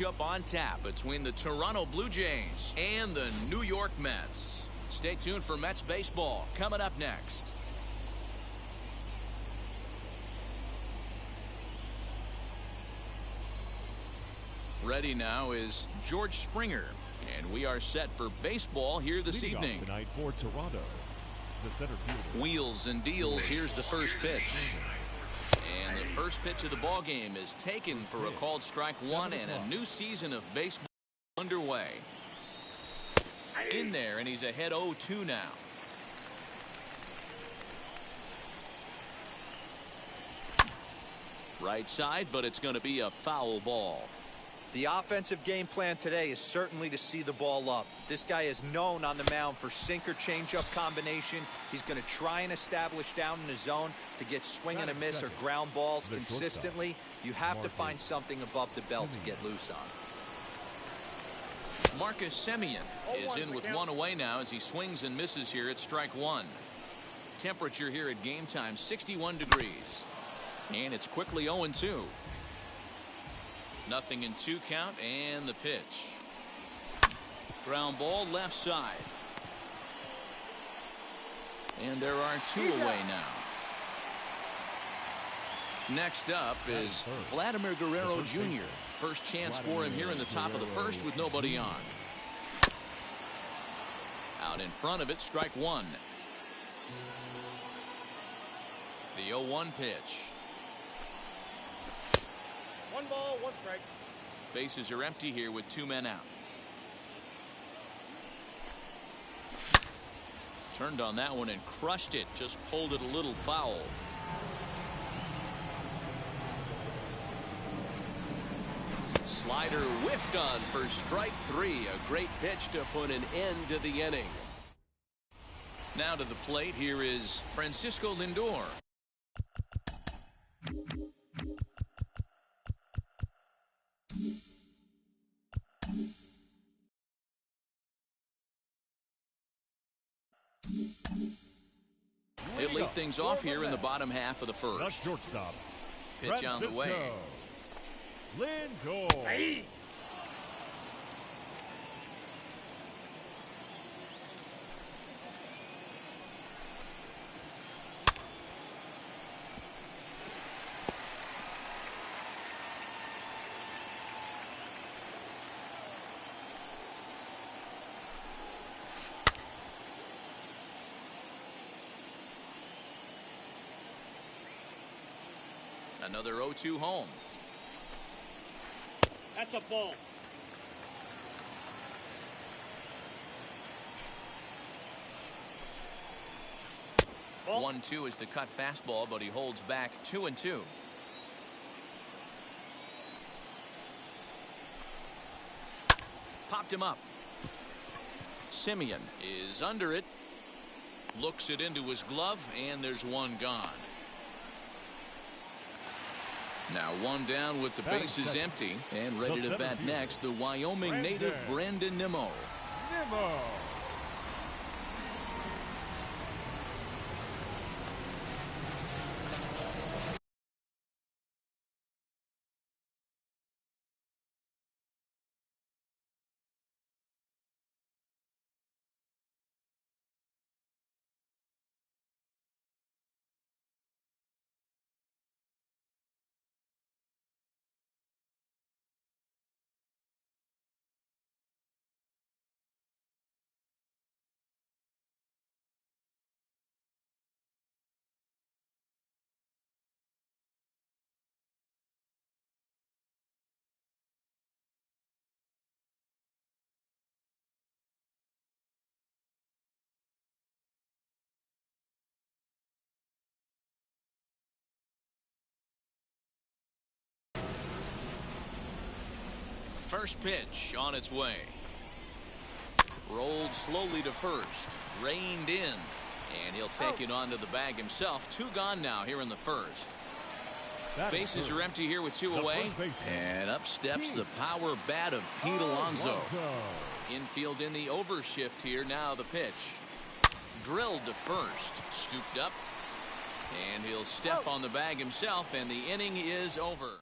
Up on tap between the Toronto Blue Jays and the New York Mets. Stay tuned for Mets baseball coming up next. Ready now is George Springer, and we are set for baseball here this evening. Tonight for Toronto, the center fielder. Wheels and deals. Here's the first pitch. And the first pitch of the ball game is taken for a called strike one, and a new season of baseball underway. In there, and he's ahead 0-2 now. Right side, but it's going to be a foul ball. The offensive game plan today is certainly to see the ball up. This guy is known on the mound for sinker changeup combination. He's going to try and establish down in the zone to get swing and a miss or ground balls consistently. You have to find something above the belt to get loose on. Marcus Semien is in with one away now as he swings and misses here at strike one. Temperature here at game time 61 degrees. And it's quickly 0-2. Nothing in 2 count, and the pitch. Ground ball left side. And there are 2 away now. Next up is Vladimir Guerrero Jr. First chance for him here in the top of the first with nobody on. Out in front of it, strike one. The 0-1 pitch. 1 ball, 1 strike. Bases are empty here with 2 men out. Turned on that one and crushed it. Just pulled it a little foul. Slider whiffed on for strike 3. A great pitch to put an end to the inning. Now to the plate, here is Francisco Lindor. They lead things off here in the bottom half of the first. The shortstop. Pitch on the way. Lindor. Another 0-2 home. That's a ball. Ball. 1-2 is the cut fastball, but he holds back 2-2. Popped him up. Semien is under it. Looks it into his glove, and there's one gone. Now 1 down with the bases empty, and ready to bat next, the Wyoming native Brandon Nimmo. First pitch on its way. Rolled slowly to first. Reined in. And he'll take it onto the bag himself. 2 gone now here in the first. Bases are empty here with 2 away. And up steps the power bat of Pete Alonso. Infield in the overshift here. Now the pitch. Drilled to first. Scooped up. And he'll step on the bag himself. And the inning is over.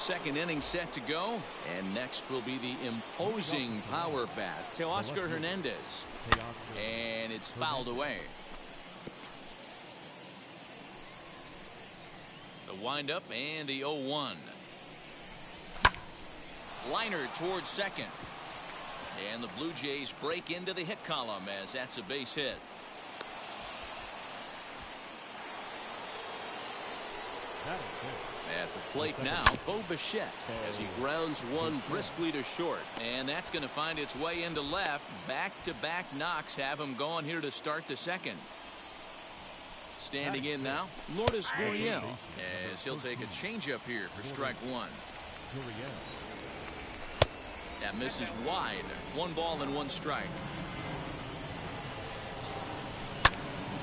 Second inning set to go, and next will be the imposing power bat, Teoscar Hernandez, and it's fouled away. The windup and the 0-1. Liner towards second, and the Blue Jays break into the hit column as that's a base hit. At the plate now, Bo Bichette as he grounds one briskly to short. And that's going to find its way into left. Back-to-back knocks have him going here to start the second. Standing in now, Lourdes Gurriel as he'll take a changeup here for strike one. That misses wide. 1 ball and 1 strike.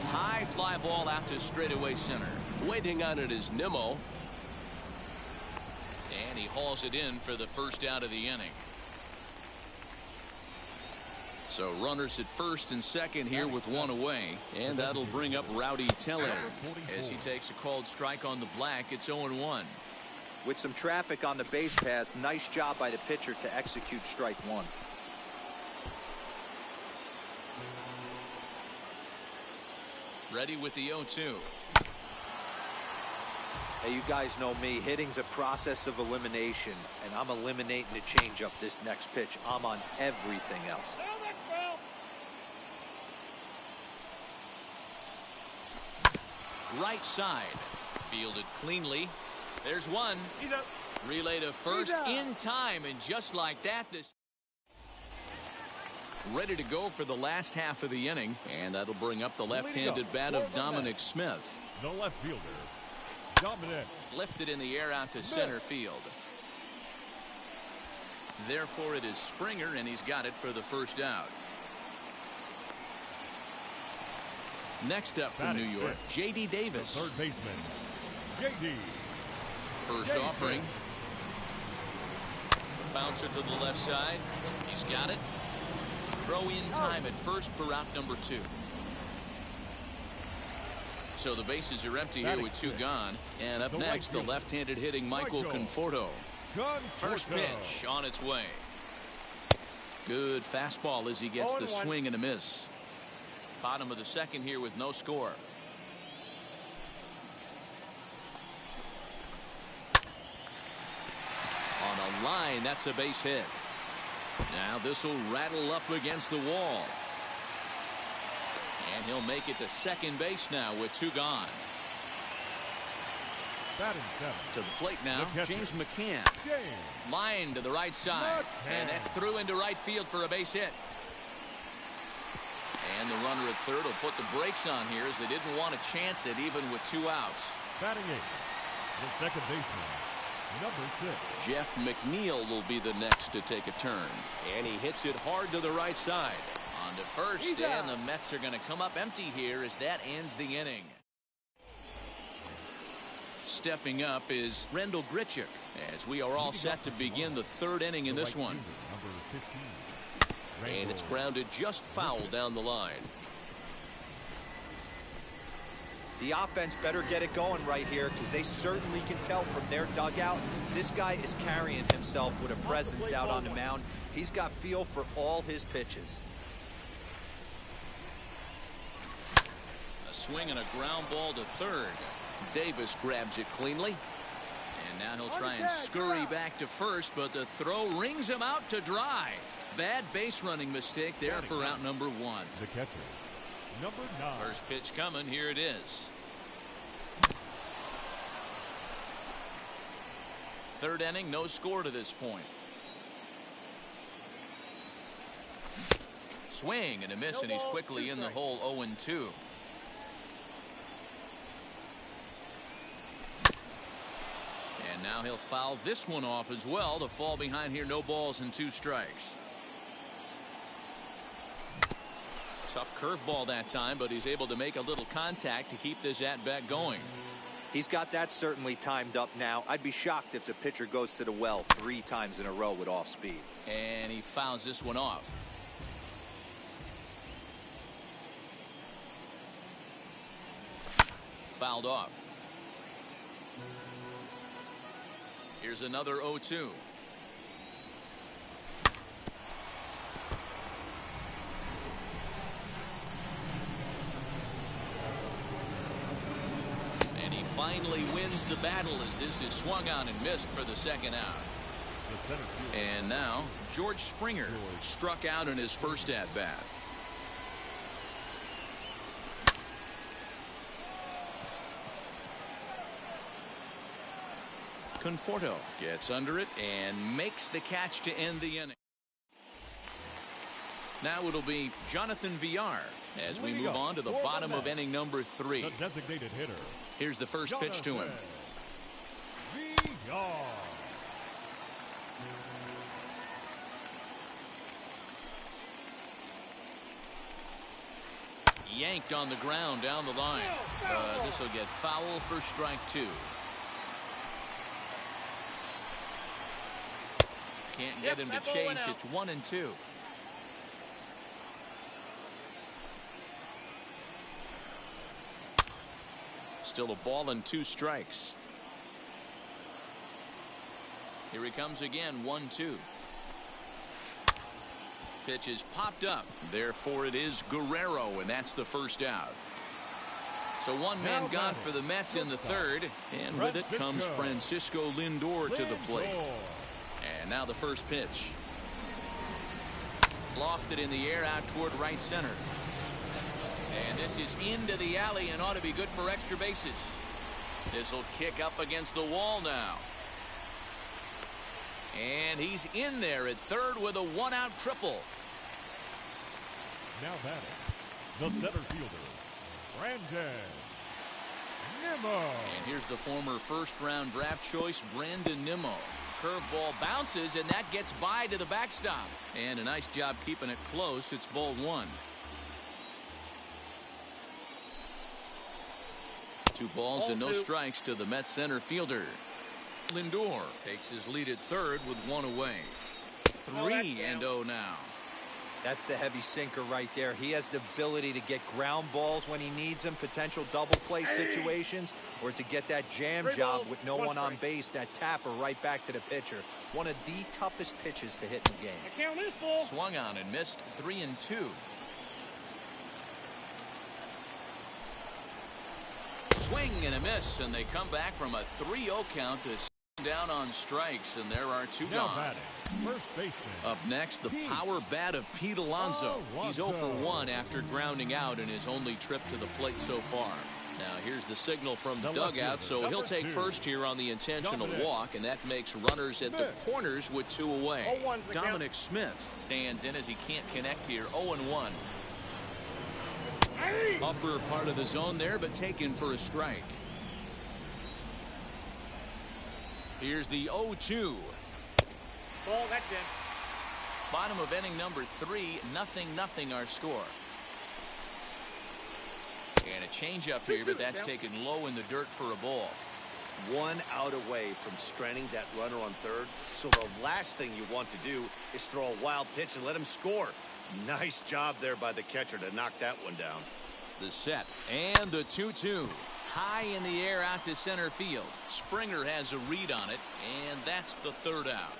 High fly ball out to straightaway center. Waiting on it is Nimmo. And he hauls it in for the first out of the inning. So runners at first and second here with 1 away. And that'll bring up Rowdy Tellez as he takes a called strike on the black. It's 0-1. With some traffic on the base paths, nice job by the pitcher to execute strike one. Ready with the 0-2. Hey, you guys know me. Hitting's a process of elimination, and I'm eliminating the changeup this next pitch. I'm on everything else. Right side. Fielded cleanly. There's one. Relay to first in time, and just like that, this ready to go for the last half of the inning, and that'll bring up the left-handed bat of Dominic Smith. The left fielder, Dominic. Lifted in the air out to center field. Therefore, it is Springer, and he's got it for the first out. Next up from New York, J.D. Davis. The third baseman, J.D. First offering. Bouncer to the left side. He's got it. Throw in time at first for out number 2. So the bases are empty here with 2 gone. And up next, the left-handed hitting Michael Conforto. First pitch on its way. Good fastball as he gets the swing and a miss. Bottom of the second here with no score. On a line, that's a base hit. Now this will rattle up against the wall. And he'll make it to second base now with 2 gone. To the plate now, James McCann. Line to the right side. And that's through into right field for a base hit. And the runner at third will put the brakes on here as they didn't want to chance it even with 2 outs. Batting 8, the second baseman, number 6. Jeff McNeil will be the next to take a turn. And he hits it hard to the right side. On to first, and the Mets are going to come up empty here as that ends the inning. Stepping up is Rendell Grichuk as we are all set to begin the 3rd inning in this one. Number 15. And it's grounded just foul down the line. The offense better get it going right here because they certainly can tell from their dugout. This guy is carrying himself with a presence out on the mound. He's got feel for all his pitches. A swing and a ground ball to third. Davis grabs it cleanly. And now he'll try and scurry back to first, but the throw rings him out to dry. Bad base running mistake there for out number 1. The catcher, number 9. First pitch coming. Here it is. 3rd inning, no score to this point. Swing and a miss, and he's quickly in the hole. 0-2. And now he'll foul this one off as well to fall behind here. No balls and 2 strikes. Tough curveball that time, but he's able to make a little contact to keep this at-bat going. He's got that certainly timed up now. I'd be shocked if the pitcher goes to the well 3 times in a row with off speed. And he fouls this one off. Fouled off. Here's another 0-2. And he finally wins the battle as this is swung on and missed for the second out. And now George Springer struck out in his first at bat. Conforto gets under it and makes the catch to end the inning. Now it'll be Jonathan Villar as we move on to the bottom of inning number 3. The designated hitter. Here's the first pitch to him. Villar. Yanked on the ground down the line. This will get foul for strike 2. Can't get him to chase. It's 1-2. Still a ball and 2 strikes. Here he comes again. 1-2. Pitch is popped up. Therefore it is Guerrero, and that's the first out. So one man gone for the Mets in the third, and with it comes Francisco Lindor to the plate. And now the first pitch. Lofted in the air out toward right center. And this is into the alley and ought to be good for extra bases. This will kick up against the wall now. And he's in there at third with a 1-out triple. Now batting, the center fielder, Brandon Nimmo. And here's the former first-round draft choice, Brandon Nimmo. Curveball bounces, and that gets by to the backstop. And a nice job keeping it close. It's ball 1. 2 balls and no strikes to the Mets center fielder. Lindor takes his lead at third with 1 away. 3-0 now. That's the heavy sinker right there. He has the ability to get ground balls when he needs them, potential double play situations, or to get that jam job with no one on base, that tapper right back to the pitcher. One of the toughest pitches to hit in the game. The count is full. Swung on and missed. 3-2. Swing and a miss, and they come back from a 3-0 count to down on strikes, and there are 2 gone. First baseman. Up next, the power bat of Pete Alonso. He's 0 for 1 after grounding out in his only trip to the plate so far. Now here's the signal from the dugout, so he'll take first here on the intentional walk, and that makes runners at the corners with 2 away. Dominic Smith stands in as he can't connect here. 0-1. Upper part of the zone there, but taken for a strike. Here's the 0-2. Ball, that's in. Bottom of inning number 3, 0-0 our score. And a changeup here, but that's taken low in the dirt for a ball. 1 out away from stranding that runner on third. So the last thing you want to do is throw a wild pitch and let him score. Nice job there by the catcher to knock that one down. The set and the 2-2. High in the air out to center field. Springer has a read on it, and that's the third out.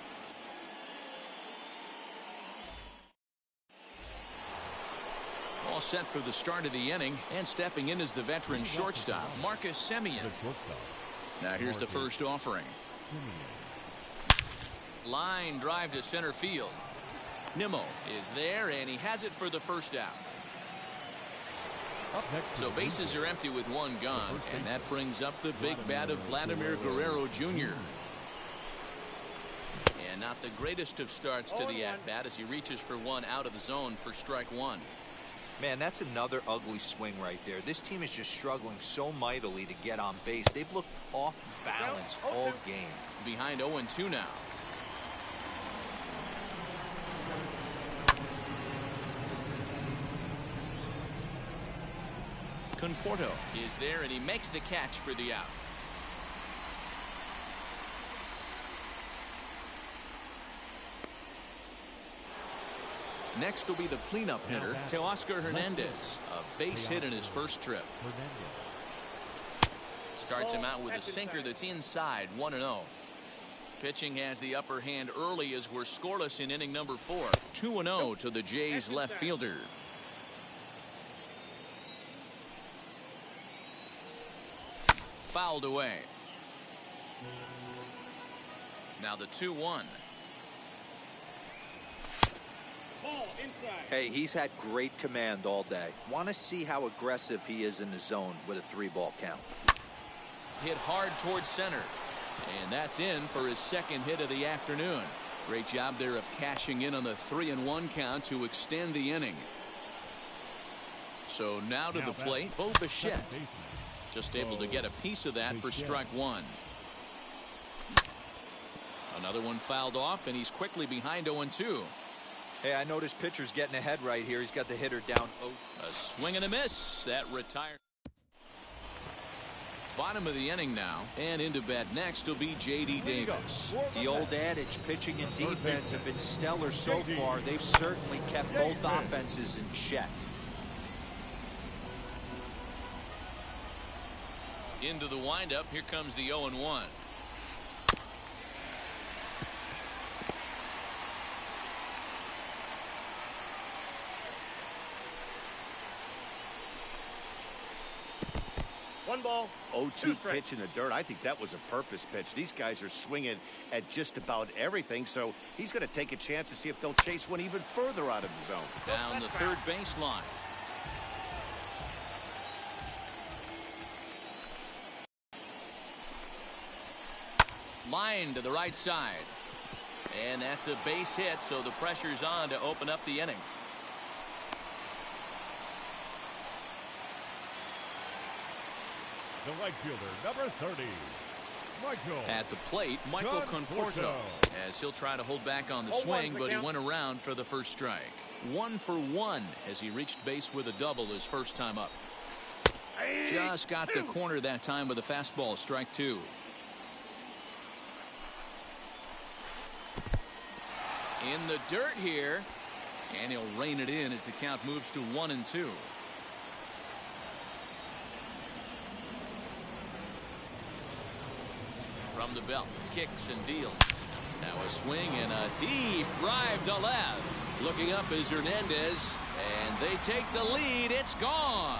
All set for the start of the inning, and stepping in is the veteran shortstop, Marcus Semien. Now here's the first offering. Line drive to center field. Nimmo is there, and he has it for the first out. So bases are empty with 1 gone, and that brings up the big bat of Vladimir Guerrero Jr. And not the greatest of starts to the at-bat as he reaches for 1 out of the zone for strike 1. Man, that's another ugly swing right there. This team is just struggling so mightily to get on base. They've looked off balance all game. Behind 0-2 now. Conforto is there, and he makes the catch for the out. Next will be the cleanup hitter, Teoscar Hernandez. A base hit in his first trip. Starts him out with a sinker that's inside. 1-0. Pitching has the upper hand early as we're scoreless in inning number 4. 2-0 to the Jays left fielder. Fouled away. Now the 2-1. Hey, he's had great command all day. Want to see how aggressive he is in the zone with a 3-ball count. Hit hard towards center. And that's in for his second hit of the afternoon. Great job there of cashing in on the 3-1 count to extend the inning. So now to the plate, Bo Bichette. Just able to get a piece of that for strike 1. Another one fouled off, and he's quickly behind 0-2. Hey, I noticed pitcher's getting ahead right here. He's got the hitter down. A swing and a miss. That retired. Bottom of the inning now, and into bat next will be J.D. Davis. The old adage, pitching and defense have been stellar so far. They've certainly kept both offenses in check. Into the windup. Here comes the 0-1. One ball. 0-2 pitch in the dirt. I think that was a purpose pitch. These guys are swinging at just about everything, so he's going to take a chance to see if they'll chase one even further out of the zone. Down the third baseline. Line to the right side. And that's a base hit, so the pressure's on to open up the inning. The right fielder, number 30, Michael. At the plate, Michael Conforto, as he'll try to hold back on the swing, but he went around for the first strike. 1 for 1 as he reached base with a double his first time up. Just got the corner that time with a fastball, strike 2. In the dirt here, and he'll rein it in as the count moves to 1-2. From the belt, kicks and deals. Now a swing and a deep drive to left. Looking up is Hernandez, and they take the lead. It's gone.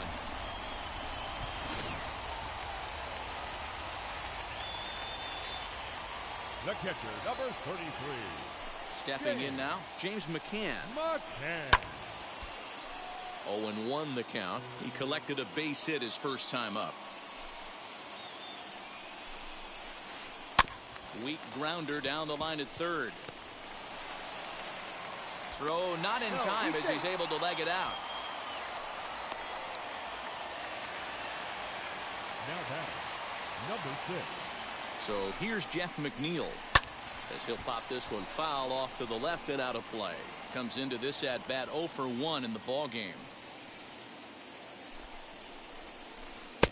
The catcher, number 33. Stepping in now, James McCann. 0-1 the count. He collected a base hit his first time up. Weak grounder down the line at third. Throw not in time as he's able to leg it out. Now that's number 6. So here's Jeff McNeil as he'll pop this one foul off to the left and out of play. Comes into this at bat 0 for 1 in the ball game.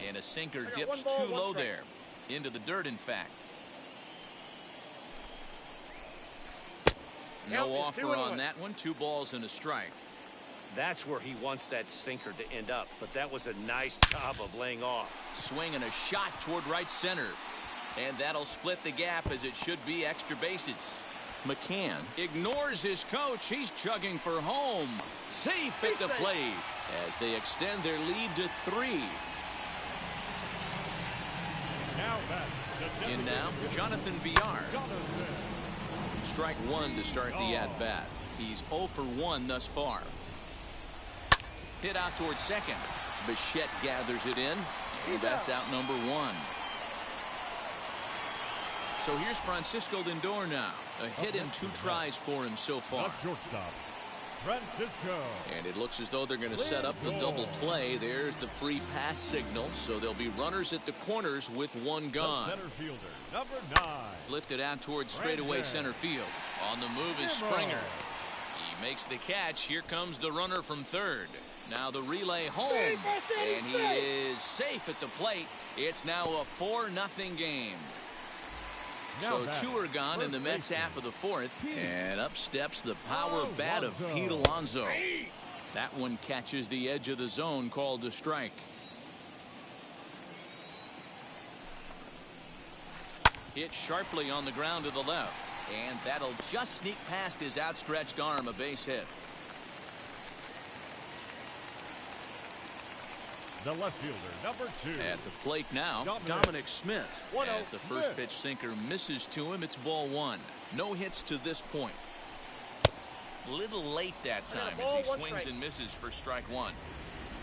And a sinker dips too low there. Into the dirt, in fact. No offer on that one. 2 balls and a strike. That's where he wants that sinker to end up, but that was a nice job of laying off. Swing and a shot toward right center. And that'll split the gap as it should be extra bases. McCann ignores his coach. He's chugging for home. Safe at the plate as they extend their lead to 3. Now that's in now, Jonathan Villar. Strike 1 to start the at-bat. He's 0 for 1 thus far. Hit out towards second. Bichette gathers it in, and that's out number 1. So here's Francisco Lindor now. A hit and 2 tries for him so far. Shortstop, Francisco. And it looks as though they're going to set up the double play. There's the free pass signal. So there'll be runners at the corners with 1 gone. The center fielder, number 9. Lifted out towards straightaway center field. On the move is Springer. He makes the catch. Here comes the runner from third. Now the relay home. And he is safe at the plate. It's now a 4-0 game. So 2 are gone in the Mets half of the 4th. And up steps the power bat of Pete Alonso. That one catches the edge of the zone, called a strike. Hit sharply on the ground to the left. And that'll just sneak past his outstretched arm, a base hit. The left fielder, number 2. At the plate now, Dominic Smith. As the first pitch sinker misses to him, it's ball 1. No hits to this point. Little late that time as he swings and misses for strike 1.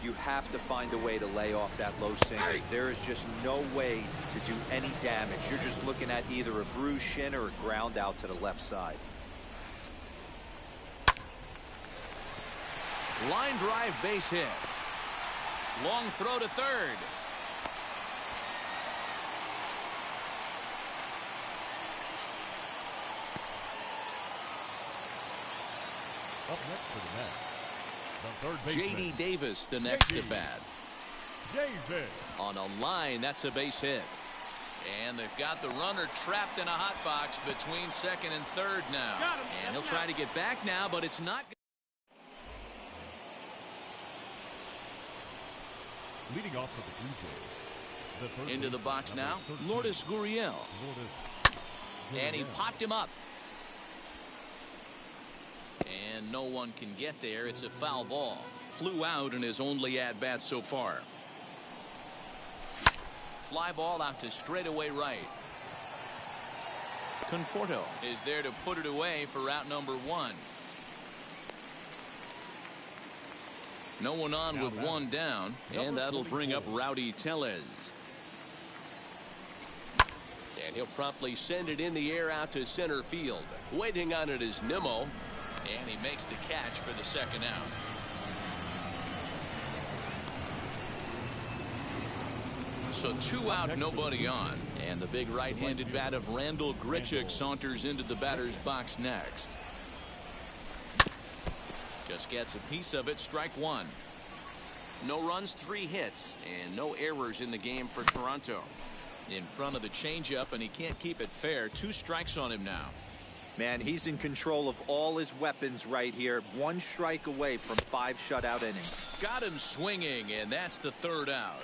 You have to find a way to lay off that low sinker. There is just no way to do any damage. You're just looking at either a bruised shin or a ground out to the left side. Line drive base hit. Long throw to third. Up next for the Mets, the third baseman, J.D. Davis, the next at bat. Davis. On a line, that's a base hit. And they've got the runner trapped in a hot box between second and third now. And he'll try to get back now, but it's not. Leading off for the Blue Jays. Into the box now, Lourdes Gurriel. And he popped him up. And no one can get there. It's a foul ball. Flew out in his only at-bat so far. Fly ball out to straightaway right. Conforto is there to put it away for out number 1. No one on with one down, and that'll bring up Rowdy Tellez. And he'll promptly send it in the air out to center field. Waiting on it is Nimmo, and he makes the catch for the second out. So 2 out, nobody on, and the big right-handed bat of Randall Grichuk saunters into the batter's box next. Just gets a piece of it, strike 1. No runs, 3 hits, and no errors in the game for Toronto. In front of the changeup, and he can't keep it fair. 2 strikes on him now. Man, he's in control of all his weapons right here. 1 strike away from 5 shutout innings. Got him swinging, and that's the third out.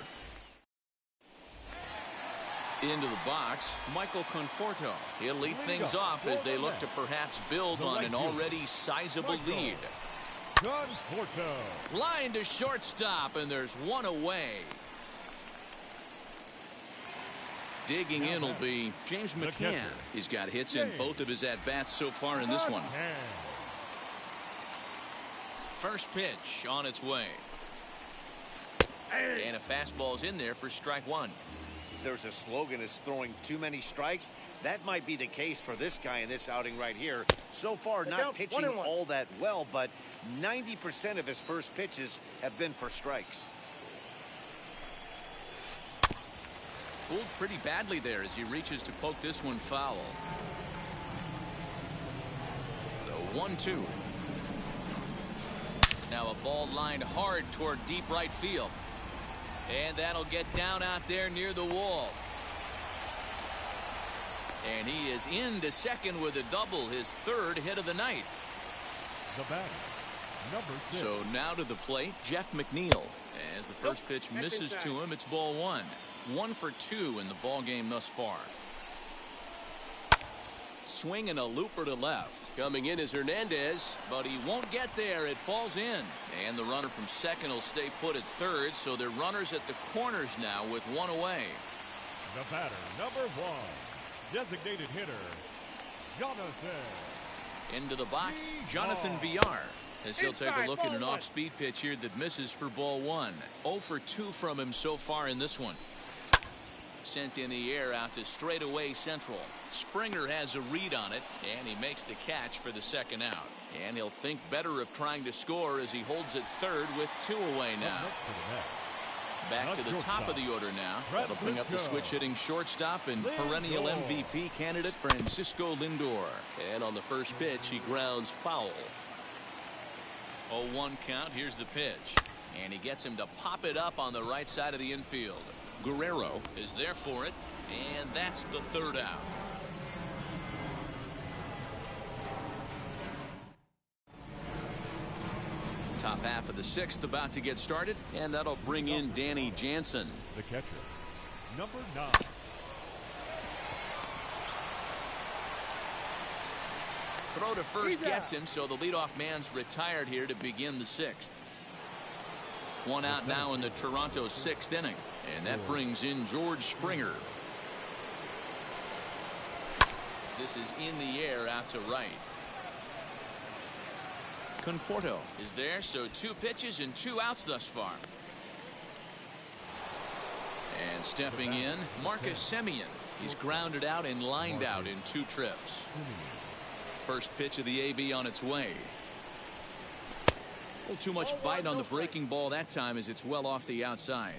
Into the box, Michael Conforto. He'll lead things off as they look to perhaps build on an already sizable lead. Conforto. Line to shortstop, and there's 1 away. Digging in will be James McCann. He's got hits in both of his at-bats so far in this one. First pitch on its way. And a fastball's in there for strike 1. There's a slogan is throwing too many strikes. That might be the case for this guy in this outing right here. So far, not pitching all that well, but 90% of his first pitches have been for strikes. Fooled pretty badly there as he reaches to poke this one foul. The 1-2. Now a ball lined hard toward deep right field. And that'll get down out there near the wall. And he is into second with a double, his 3rd hit of the night. The batter, number 6. So now to the plate, Jeff McNeil. As the first pitch misses to him, it's ball 1. 1 for 2 in the ball game thus far. Swinging a looper to left. Coming in is Hernandez, but he won't get there. It falls in. And the runner from second will stay put at third, so they're runners at the corners now with 1 away. The batter, number 1, designated hitter, Jonathan. Into the box, Jonathan Villar, as he'll take a look at an off-speed pitch here that misses for ball 1. 0 for 2 from him so far in this one. Sent in the air out to straightaway central. Springer has a read on it, and he makes the catch for the second out. And he'll think better of trying to score as he holds it third with 2 away now. Back to the top of the order now. That'll bring up the switch-hitting shortstop and perennial MVP candidate Francisco Lindor. And on the first pitch, he grounds foul. 0-1 count. Here's the pitch. And he gets him to pop it up on the right side of the infield. Guerrero is there for it, and that's the 3rd out. Top half of the 6th about to get started, and that'll bring in Danny Jansen. The catcher, number 9. Throw to first gets him, so the leadoff man's retired here to begin the sixth. One out now in the Toronto sixth inning, and that brings in George Springer. This is in the air out to right. Conforto is there, so 2 pitches and 2 outs thus far. And stepping in, Marcus Semien. He's grounded out and lined out in 2 trips. First pitch of the AB on its way. A little too much bite on the breaking ball that time as it's well off the outside.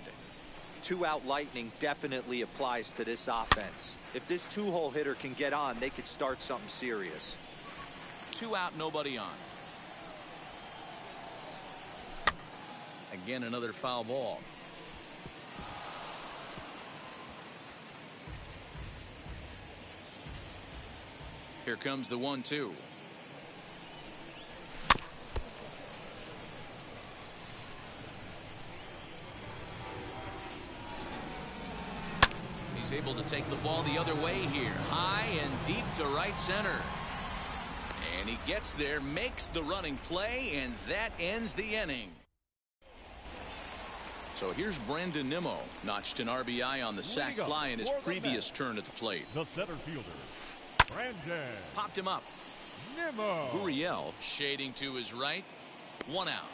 2-out lightning definitely applies to this offense. If this 2-hole hitter can get on, they could start something serious. 2 out, nobody on. Again, another foul ball. Here comes the 1-2. He's able to take the ball the other way here. High and deep to right center. And he gets there, makes the running play, and that ends the inning. So here's Brandon Nimmo. Notched an RBI on the sac fly in his previous turn at the plate. The center fielder, Brandon. Popped him up. Nimmo. Gurriel shading to his right. 1 out.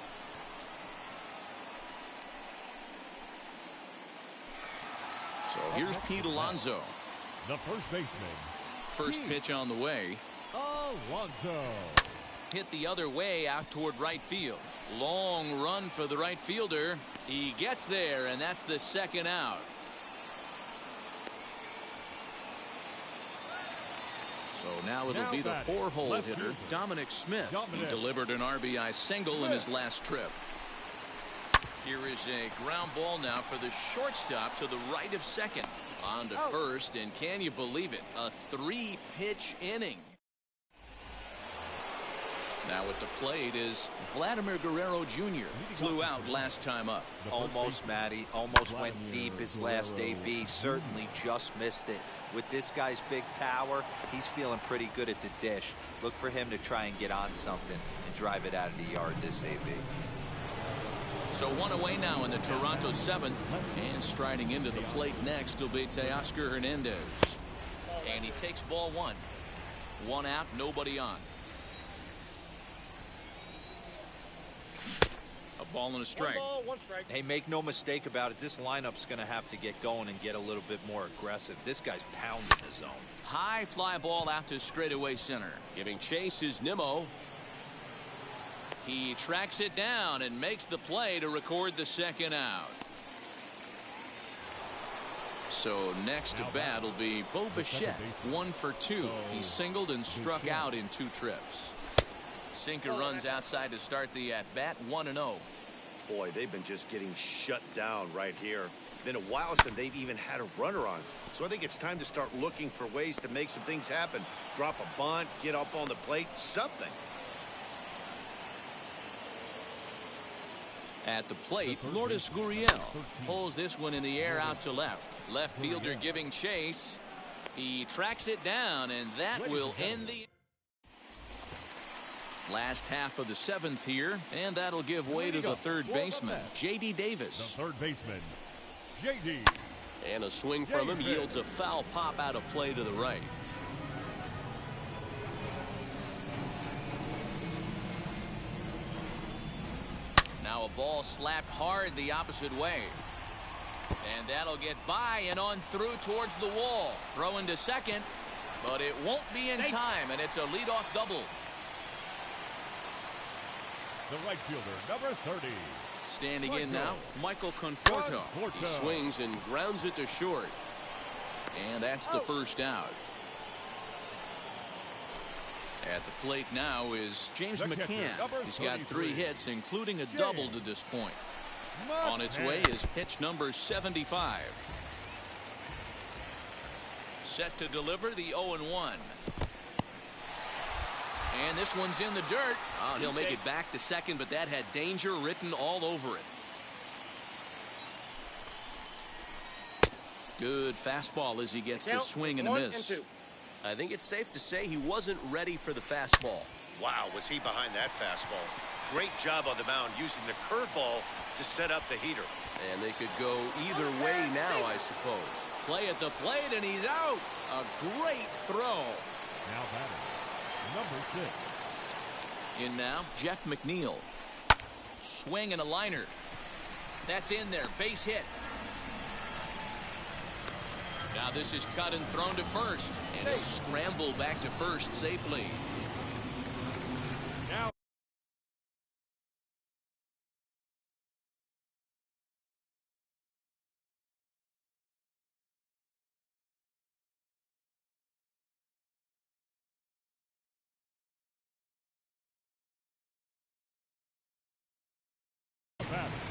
So here's Pete Alonso. The first baseman. First pitch on the way. Alonso. Hit the other way out toward right field. Long run for the right fielder. He gets there, and that's the 2nd out. So now it'll be the 4-hole hitter, Dominic Smith. He delivered an RBI single in his last trip. Here is a ground ball now for the shortstop to the right of second. On to first, and can you believe it? A 3-pitch inning. Now at the plate is Vladimir Guerrero Jr. Flew out last time up. Almost, Matty. Almost went deep his last AB. Certainly just missed it. With this guy's big power, he's feeling pretty good at the dish. Look for him to try and get on something and drive it out of the yard this AB. So 1 away now in the Toronto 7th. And striding into the plate next will be Teoscar Hernandez. And he takes ball 1. 1 out, nobody on. A ball and a strike. 1 ball, 1 strike. Hey, make no mistake about it. This lineup's going to have to get going and get a little bit more aggressive. This guy's pounding the zone. High fly ball out to straightaway center. Giving chase is Nimmo. He tracks it down and makes the play to record the 2nd out. So next to bat will be Bo Bichette. 1 for 2. He singled and struck out in 2 trips. Sinker runs outside to start the at-bat. 1-0. Boy, they've been just getting shut down right here. Been a while since they've even had a runner on. So I think it's time to start looking for ways to make some things happen. Drop a bunt, get up on the plate, something. At the plate, Lourdes Gurriel pulls this one in the air out to left. Left fielder giving chase. He tracks it down, and that will end the last half of the 7th here, and that'll give way to the 3rd baseman, J.D. Davis. The 3rd baseman, J.D. And a swing from him yields a foul pop out of play to the right. Now a ball slapped hard the opposite way. And that'll get by and on through towards the wall. Throw into second, but it won't be in time, and it's a leadoff double. The right fielder, number 30. Standing in now, Michael Conforto. He swings and grounds it to short. And that's the 1st out. At the plate now is James McCann. He's got 3 hits, including a double to this point. On its way is pitch number 75. Set to deliver the 0-1. And this one's in the dirt. Oh, he'll make it back to second, but that had danger written all over it. Good fastball as he gets the swing and a miss. I think it's safe to say he wasn't ready for the fastball. Wow, was he behind that fastball. Great job on the mound using the curveball to set up the heater. And they could go either way now, I suppose. Play at the plate, and he's out. A great throw. Now batting, number 6. In now, Jeff McNeil. Swing and a liner. That's in there. Base hit. Now this is cut and thrown to first. And he'll scramble back to first safely. Now.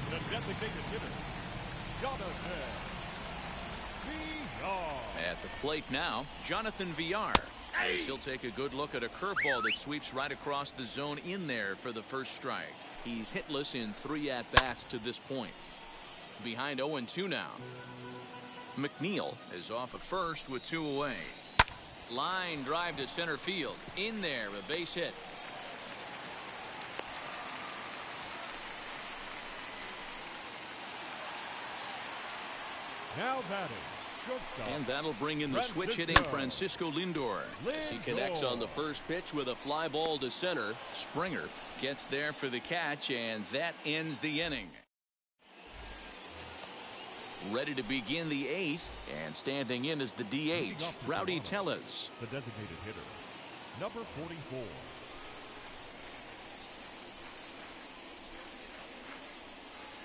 The designated hitter, Jonathan Villar. At the plate now, Jonathan Villar. As he'll take a good look at a curveball that sweeps right across the zone in there for the first strike. He's hitless in 3 at-bats to this point. Behind 0-2 now. McNeil is off at first with 2 away. Line drive to center field. In there, a base hit. Now batting, shortstop. And that'll bring in the switch-hitting Francisco Lindor. As he connects on the first pitch with a fly ball to center. Springer gets there for the catch, and that ends the inning. Ready to begin the 8th, and standing in is the DH, Rowdy Tellez. The designated hitter, number 44.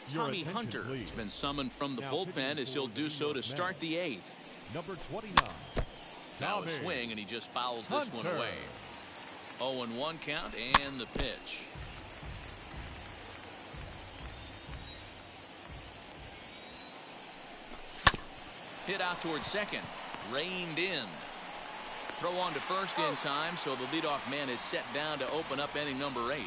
Tommy Hunter has been summoned from the bullpen as he'll do so to start the 8th. Number 29. Now a swing, and he just fouls this one away. 0-1 count, and the pitch. Hit out towards second. Reined in. Throw on to first in time, so the leadoff man is set down to open up inning number 8.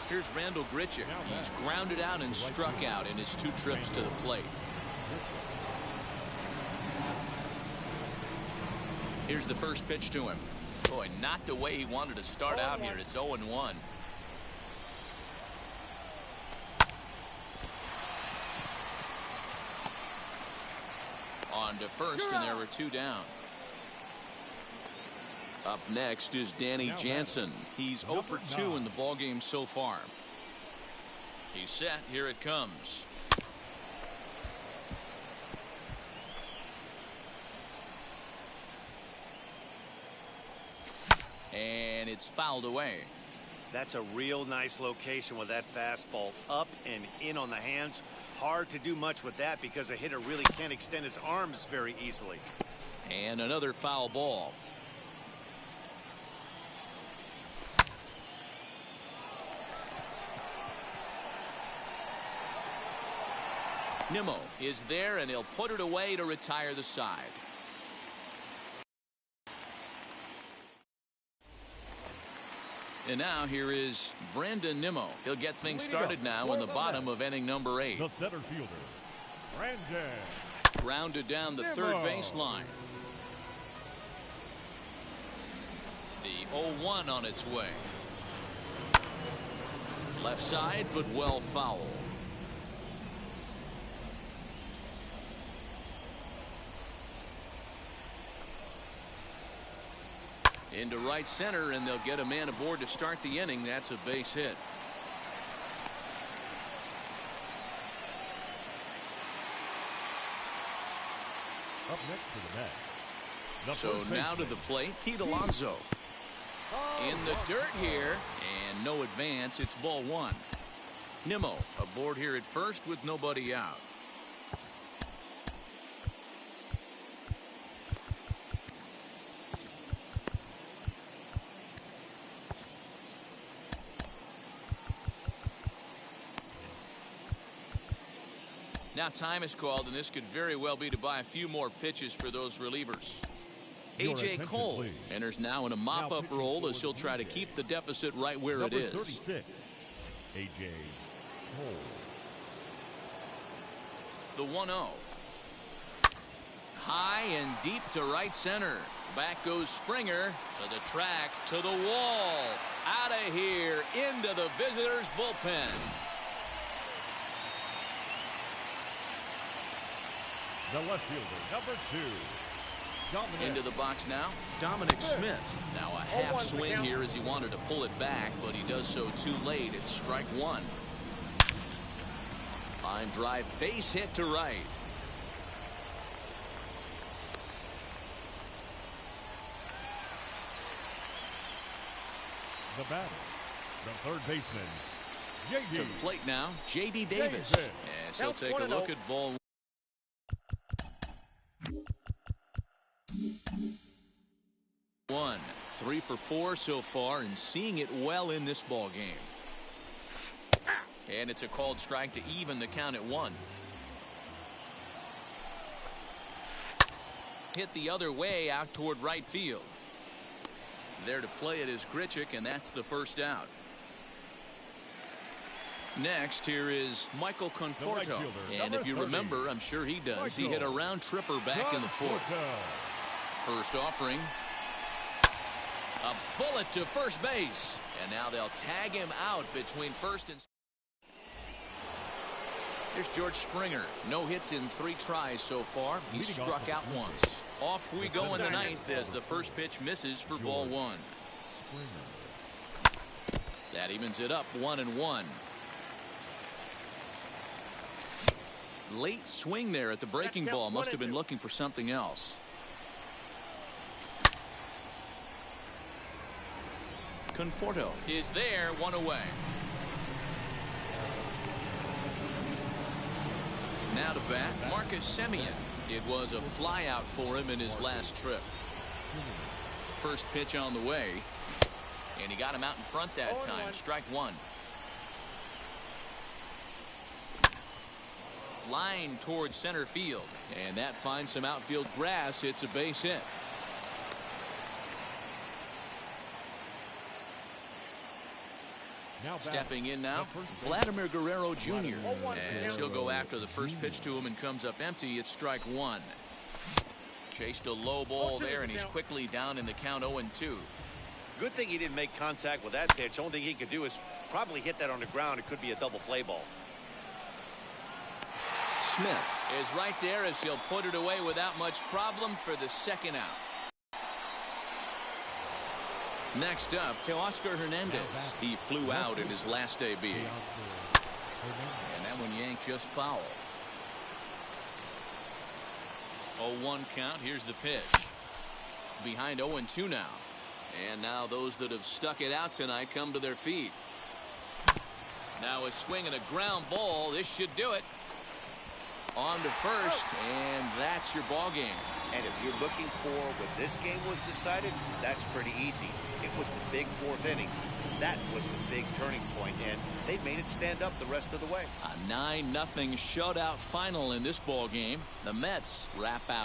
Here's Randall Grichuk. He's grounded out and struck out in his 2 trips to the plate. Here's the first pitch to him. Boy, not the way he wanted to start out here. It's 0-1. On to first, and there were 2 down. Up next is Danny Jansen. He's 0 for 2 in the ballgame so far. He's set. Here it comes. And it's fouled away. That's a real nice location with that fastball up and in on the hands. Hard to do much with that because a hitter really can't extend his arms very easily. And another foul ball. Nimmo is there, and he'll put it away to retire the side. And now here is Brandon Nimmo. He'll get things started now in the bottom of inning number 8. The center fielder, Brandon. Grounded down the third baseline. The 0-1 on its way. Left side, but well foul. Into right center, and they'll get a man aboard to start the inning. That's a base hit. Up next to the bat. So now to the plate, Pete Alonso. In the dirt here, and no advance. It's ball 1. Nimmo aboard here at first with nobody out. Now time is called, and this could very well be to buy a few more pitches for those relievers. A.J. Cole enters now in a mop-up role as he'll try to keep the deficit right where it is. 36, A.J. Cole. The 1-0. High and deep to right center. Back goes Springer to the track, to the wall. Out of here, into the visitors' bullpen. The left fielder, number 2. Dominic. Into the box now, Dominic Smith. Now a half swing here as he wanted to pull it back, but he does so too late. It's strike one. Line drive, base hit to right. The batter, the third baseman, J.D. To the plate now, J.D. Davis. Yes, he'll take a look at ball. One, 3 for 4 so far, and seeing it well in this ball game. And it's a called strike to even the count at 1. Hit the other way out toward right field. There to play it is Grichuk, and that's the first out. Next, here is Michael Conforto. And if you remember, I'm sure he does, he hit a round tripper back in the 4th. First offering. A bullet to first base. And now they'll tag him out between first and... Here's George Springer. No hits in 3 tries so far. He struck out once. Off we go in the 9th as the first pitch misses for ball 1. That evens it up 1-1. Late swing there at the breaking ball. Must have been looking for something else. Conforto is there, 1 away. Now to bat, Marcus Semien. It was a flyout for him in his last trip. First pitch on the way. And he got him out in front that time. Strike 1. Line towards center field. And that finds some outfield grass. It's a base hit. Stepping in now, Vladimir Guerrero Jr. As he'll go after the first pitch to him and comes up empty. It's strike 1. Chased a low ball there, and he's quickly down in the count 0-2. Good thing he didn't make contact with that pitch. Only thing he could do is probably hit that on the ground. It could be a double play ball. Smith is right there as he'll put it away without much problem for the second out. Next up, Teoscar Hernandez. He flew out in his last AB. And that one yanked just foul. 0-1 count. Here's the pitch. Behind 0-2 now. And now those that have stuck it out tonight come to their feet. Now a swing and a ground ball. This should do it. On to first, and that's your ball game. And if you're looking for when this game was decided, that's pretty easy. It was the big 4th inning. That was the big turning point, and they made it stand up the rest of the way. A 9-0 shutout final in this ball game. The Mets wrap out